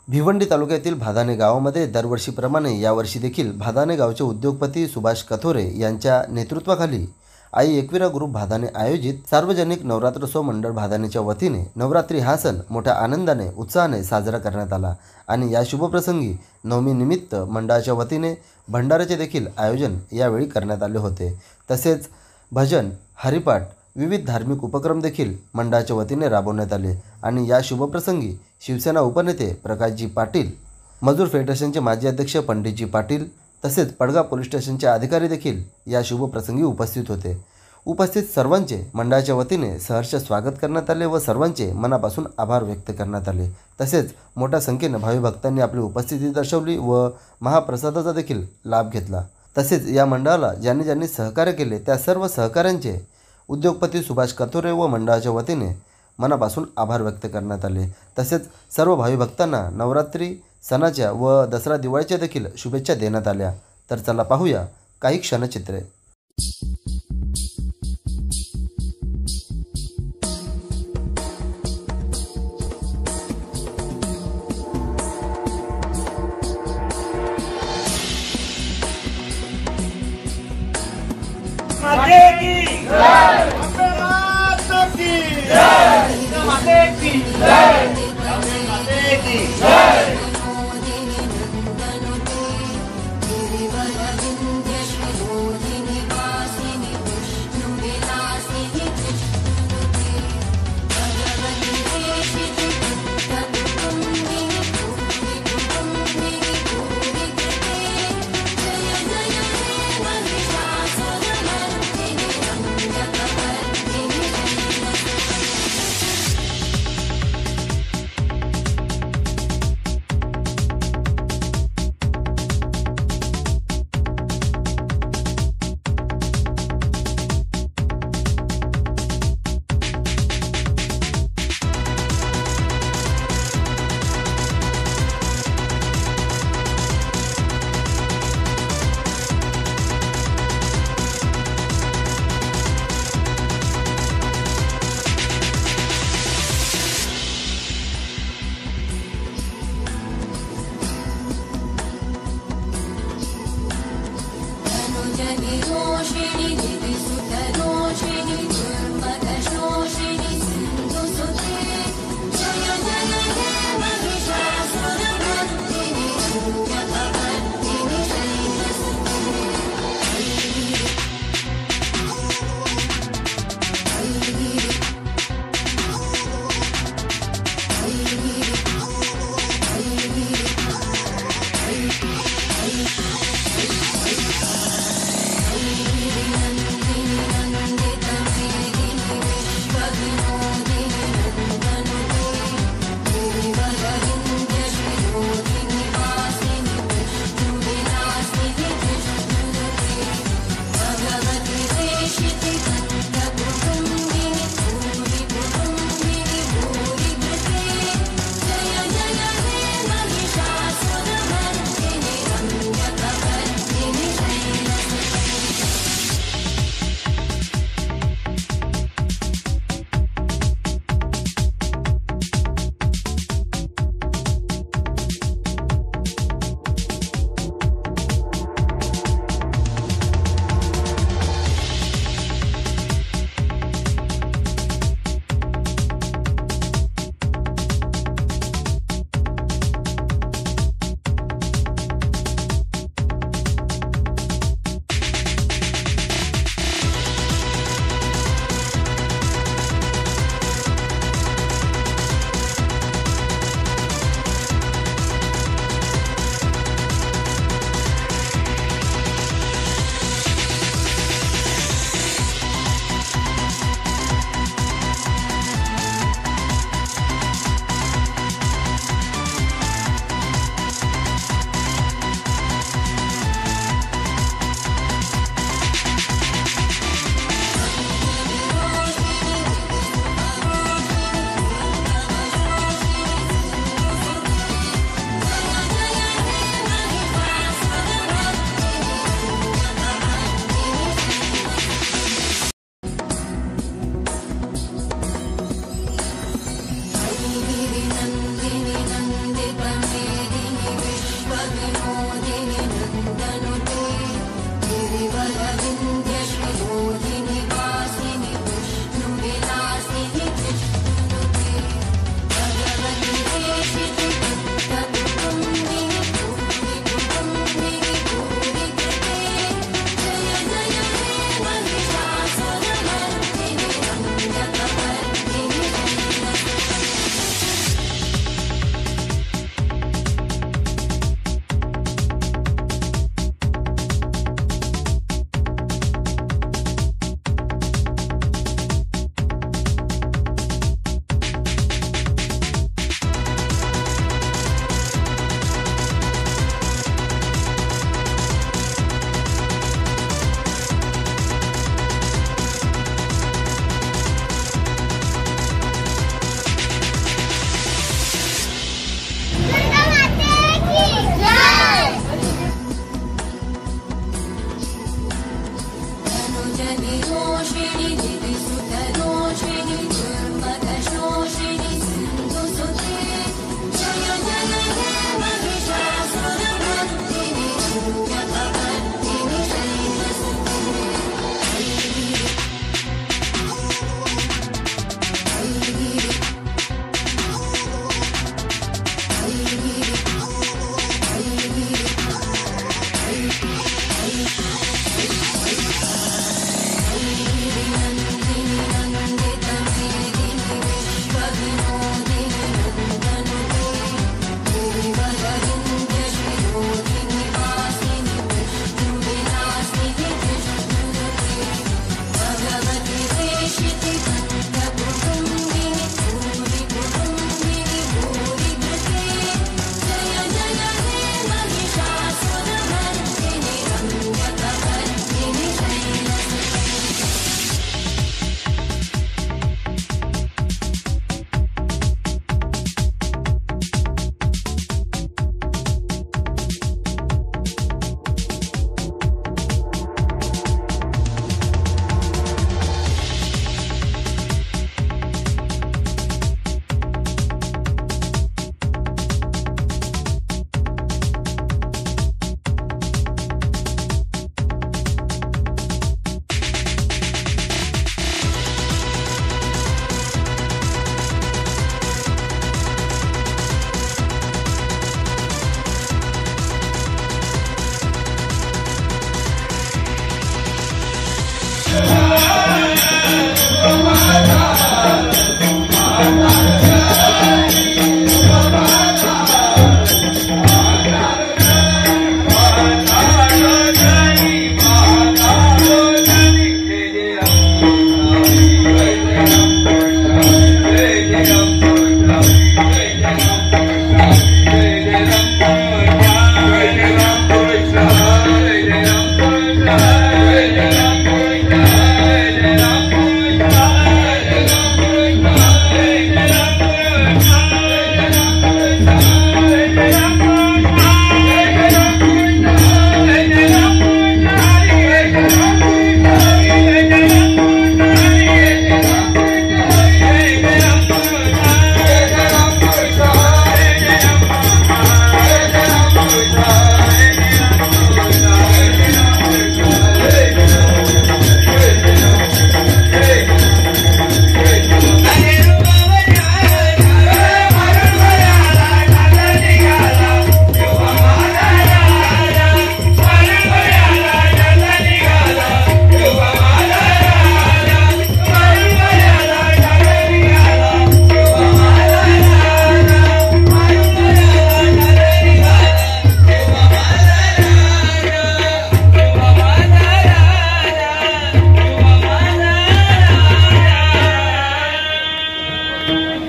भिवंडी तालुक्यातील भादाणे गावामध्ये दरवर्षीप्रमाणे यावर्षी देखील भादाणे गावचे उद्योगपती सुभाष कथोरे यांच्या नेतृत्वाखाली आई एकविरा ग्रुप भादाणे आयोजित सार्वजनिक नवरात्रोत्सव मंडळ भादाणेच्या वतीने नवरात्री हा सण मोठ्या आनंदाने उत्साहाने साजरा करण्यात आला आणि या शुभप्रसंगी नवमीनिमित्त मंडळाच्या वतीने भंडाऱ्याचे देखील आयोजन यावेळी करण्यात आले होते। तसेच भजन, हरिपाठ, विविध धार्मिक उपक्रम देखील मंडळाच्या वतीने राबवण्यात आले आणि या शुभप्रसंगी शिवसेना उपनेते प्रकाशजी पाटील, मजूर फेडरेशनचे माजी अध्यक्ष पंडितजी पाटील तसेच पडगा पोलीस स्टेशनचे अधिकारी देखील या शुभप्रसंगी उपस्थित होते। उपस्थित सर्वांचे मंडळाच्या वतीने सहर्ष स्वागत करण्यात आले व सर्वांचे मनापासून आभार व्यक्त करण्यात आले। तसेच मोठ्या संख्येने भावी भक्तांनी आपली उपस्थिती दर्शवली व महाप्रसादाचा देखील लाभ घेतला। तसेच या मंडळाला ज्यांनी सहकार्य केले त्या सर्व सहकाऱ्यांचे उद्योगपती सुभाष कथोरे व मंडळाच्या वतीने मनापासून आभार व्यक्त करण्यात आले। तसेच सर्व भावी भक्तांना नवरात्री सणाच्या व दसरा दिवाळीच्या देखील शुभेच्छा देण्यात आल्या। तर चला पाहूया काही क्षणचित्रे। माते की जय, माता की जय, माते की जय, माते की जय।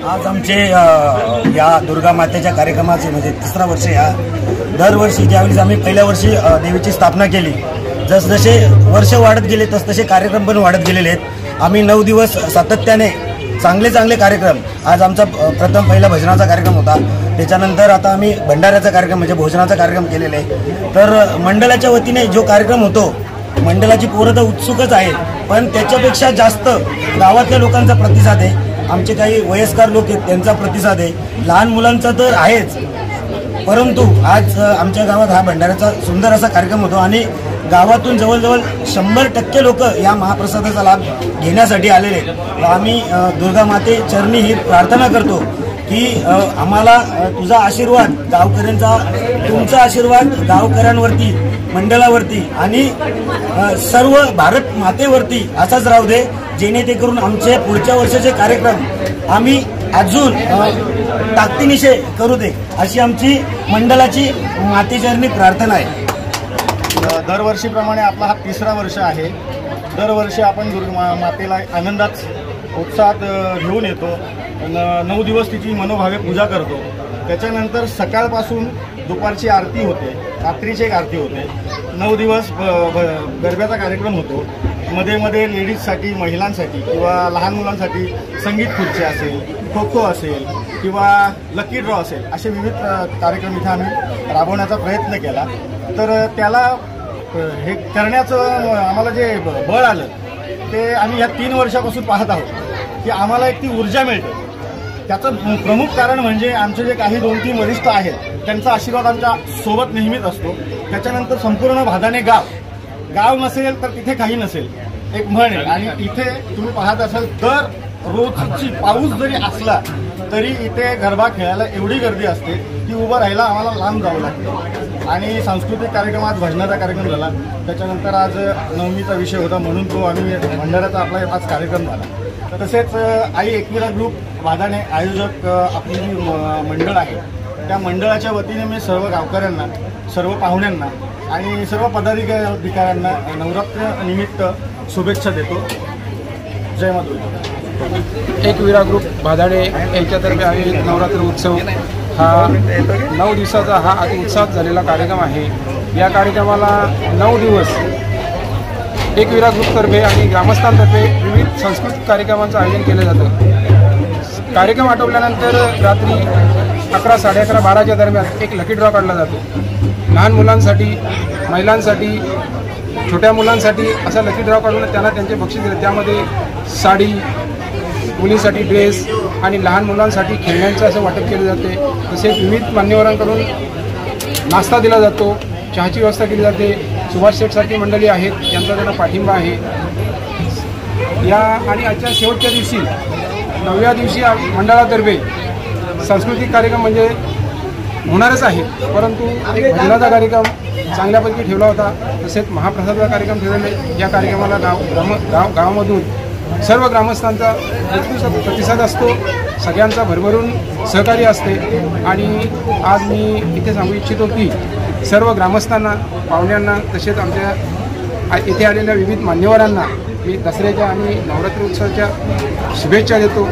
आज आमचे या दुर्गा मातेच्या कार्यक्रमाचे म्हणजे तिसरा वर्ष या दरवर्षी ज्यावेळी आम्ही पहिल्या वर्षी देवीची स्थापना केली, जसजसे वर्ष वाढत गेले तसतसे कार्यक्रम पण वाढत गेलेले आहेत. आम्ही 9 दिवस सातत्याने चांगले कार्यक्रम, आज आमचा प्रथम पहिला भजनाचा कार्यक्रम होता, त्याच्यानंतर आता आम्ही भंडाऱ्याचा कार्यक्रम म्हणजे भोजनाचा कार्यक्रम केलेला आहे. तर मंडळाच्या वतीने जो कार्यक्रम होतो, मंडळाची पोरं तर उत्सुकच आहे, पण त्याच्यापेक्षा जास्त गावातल्या लोकांचा प्रतिसाद आहे. आमचे काही वयस्कर लोक आहेत त्यांचा प्रतिसाद आहे, लहान मुलांचा तर आहेच. परंतु आज आमच्या गावात हा भंडाऱ्याचा सुंदर असा कार्यक्रम होतो आणि गावातून जवळजवळ 100% लोक या महाप्रसादाचा लाभ घेण्यासाठी आलेले आहेत. आम्ही दुर्गा माते चरणी ही प्रार्थना करतो की आम्हाला तुझा आशीर्वाद गावकऱ्यांचा, तुमचा आशीर्वाद गावकऱ्यांवरती, मंडळावरती आणि सर्व भारत मातेवरती असाच राहू दे, जेणेकरून आमचे पुढच्या वर्षाचे कार्यक्रम आम्ही अजून ताकदीनिशे करू दे, अशी आमची मंडळाची मातेचरणी प्रार्थना आहे. दरवर्षीप्रमाणे आपला हा तिसरा वर्ष आहे. दरवर्षी आपण दुर्गा मातेला आनंदात उत्साहात घेऊन येतो. 9 दिवस तिची मनोभावे पूजा करतो. त्याच्यानंतर सकाळपासून दुपारची आरती होते, रात्रीची एक आरती होते. 9 दिवस गरब्याचा कार्यक्रम होतो. मध्ये लेडीजसाठी, महिलांसाठी किंवा लहान मुलांसाठी संगीत खुर्ची असेल, खो खो असेल किंवा लकी ड्रॉ असेल, असे विविध कार्यक्रम इथं आम्ही राबवण्याचा प्रयत्न केला. तर त्याला हे करण्याचं आम्हाला जे बळ आलं ते आम्ही या 3 वर्षापासून पाहत आहोत की आम्हाला एक ती ऊर्जा मिळते. त्याचं प्रमुख कारण म्हणजे आमचे जे काही 2-3 वरिष्ठ आहेत त्यांचा आशीर्वाद आमच्या सोबत नेहमीच असतो. त्याच्यानंतर संपूर्ण भादाने गाव नसेल तर तिथे काही नसेल, एक म्हण आहे. आणि इथे तुम्ही पाहत असाल दर रोजची पाऊस जरी असला तरी इथे गरबा खेळायला एवढी गर्दी असते की उभं राहायला आम्हाला लांब जावं लागतं. आणि सांस्कृतिक कार्यक्रम, आज भजनाचा कार्यक्रम झाला, त्याच्यानंतर आज नवमीचा विषय होता म्हणून तो आम्ही भंडाऱ्याचा आपला आज कार्यक्रम झाला. तसेच आई एकविरा ग्रुप भादाणे आयोजक आपली जी मंडळ आहे त्या मंडळाच्या वतीने मी सर्व गावकऱ्यांना, सर्व पाहुण्यांना आणि सर्व पदाधिकाऱ्यांना नवरात्र निमित्त शुभेच्छा देतो. जय माता. एकविरा ग्रुप भादाणे यांच्यातर्फे आयोजित नवरात्र उत्सव हा 9 दिवसाचा हा अति उत्साहात झालेला कार्यक्रम आहे. या कार्यक्रमाला 9 दिवस एकविरा ग्रुपतर्फे आणि ग्रामस्थांतर्फे विविध सांस्कृतिक कार्यक्रमांचं आयोजन केलं जातं. कार्यक्रम आटोपल्यानंतर रात्री 11, 11:30, 12च्या दरम्यान एक लकी ड्रॉ काढला जातो. लहान मुलांसाठी, महिलांसाठी, छोट्या मुलांसाठी असा लकी ड्रॉ काढून त्यांना त्यांचे बक्षीस दिले. त्यामध्ये साडी, मुलींसाठी ड्रेस आणि लहान मुलांसाठी खेळण्यांचं असं वाटप केले जाते. तसेच विविध मान्यवरांकडून नाश्ता दिला जातो, चहाची व्यवस्था केली जाते. सुभाष शेठसारखी मंडळी आहेत, यांचा त्यांना पाठिंबा आहे. या आणि आजच्या शेवटच्या दिवशी 9व्या दिवशी मंडळातर्फे सांस्कृतिक कार्यक्रम म्हणजे होणारच आहे, परंतु एक भजनाचा कार्यक्रम चांगल्यापैकी ठेवला होता. तसेच महाप्रसादाचा कार्यक्रम ठेवलेले. या कार्यक्रमाला गावामधून सर्व ग्रामस्थांचा उत्कृष्ट प्रतिसाद असतो, सगळ्यांचा भरभरून सहकार्य असते. आणि आज मी इथे सांगू इच्छितो की सर्व ग्रामस्थांना, पाहुण्यांना, तसेच आमच्या इथे आलेल्या विविध मान्यवरांना मी दसऱ्याच्या आणि नवरात्री उत्सवाच्या शुभेच्छा देतो.